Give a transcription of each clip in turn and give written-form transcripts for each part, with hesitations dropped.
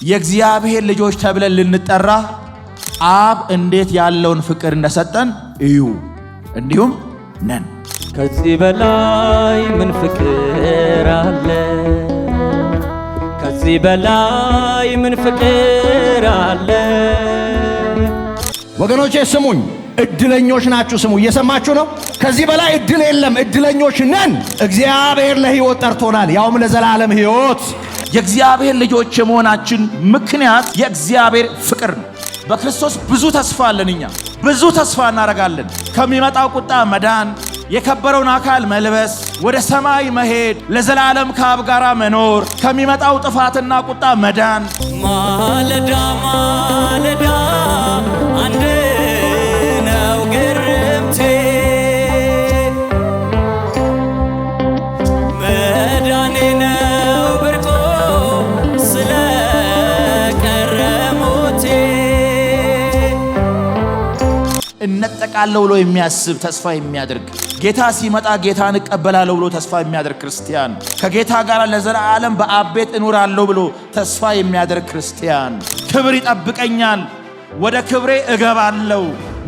የእግዚአብሔር ልጆች ተብለን ልንጠራ አብ እንዴት ያለውን ፍቅር እንደሰጠን እዩ፣ እንዲሁም ነን። ከዚህ በላይ ምን ፍቅር አለ? ከዚህ በላይ ምን ፍቅር አለ? ወገኖቼ ስሙኝ፣ እድለኞች ናችሁ። ስሙ፣ እየሰማችሁ ነው? ከዚህ በላይ እድል የለም። እድለኞች ነን። እግዚአብሔር ለሕይወት ጠርቶናል፣ ያውም ለዘላለም ሕይወት። የእግዚአብሔር ልጆች የመሆናችን ምክንያት የእግዚአብሔር ፍቅር ነው። በክርስቶስ ብዙ ተስፋ አለን። እኛ ብዙ ተስፋ እናደርጋለን። ከሚመጣው ቁጣ መዳን፣ የከበረውን አካል መልበስ፣ ወደ ሰማይ መሄድ፣ ለዘላለም ከአብ ጋር መኖር፣ ከሚመጣው ጥፋትና ቁጣ መዳን። ማለዳ ማለዳ አንድ ነው ግርምቴ፣ መዳኔ ነው ብርቆ ስለ ቀረ ሞቴ። እነጠቃለሁ ብሎ የሚያስብ ተስፋ የሚያደርግ ጌታ ሲመጣ ጌታን እቀበላለሁ ብሎ ተስፋ የሚያደርግ ክርስቲያን፣ ከጌታ ጋር ለዘላለም በአብ ቤት እኖራለሁ ብሎ ተስፋ የሚያደርግ ክርስቲያን፣ ክብር ይጠብቀኛል፣ ወደ ክብሬ እገባለሁ፣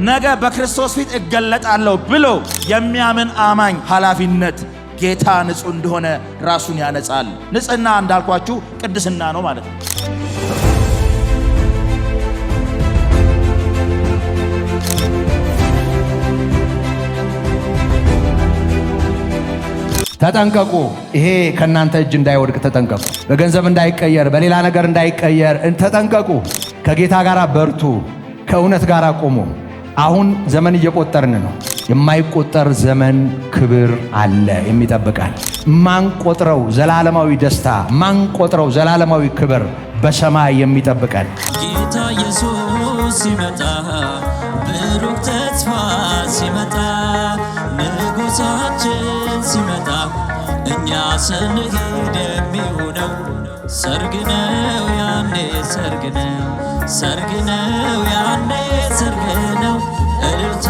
ነገ በክርስቶስ ፊት እገለጣለሁ ብሎ የሚያምን አማኝ ኃላፊነት ጌታ ንጹሕ እንደሆነ ራሱን ያነጻል። ንጽሕና እንዳልኳችሁ ቅድስና ነው ማለት ነው። ተጠንቀቁ። ይሄ ከናንተ እጅ እንዳይወድቅ ተጠንቀቁ። በገንዘብ እንዳይቀየር፣ በሌላ ነገር እንዳይቀየር ተጠንቀቁ። ከጌታ ጋር በርቱ፣ ከእውነት ጋር ቆሙ። አሁን ዘመን እየቆጠርን ነው። የማይቆጠር ዘመን ክብር አለ የሚጠብቃል። ማንቆጥረው ዘላለማዊ ደስታ፣ ማንቆጥረው ዘላለማዊ ክብር በሰማይ የሚጠብቀን ጌታ ኢየሱስ ሲመጣ፣ ብሩክ ተስፋ ሲመጣ፣ ንጉሣችን ሲመጣ፣ እኛ ስንሄድ የሚሆነው ሰርግ ነው ያኔ፣ ሰርግ ነው፣ ሰርግ ነው ያኔ፣ ሰርግ ነው እልልታ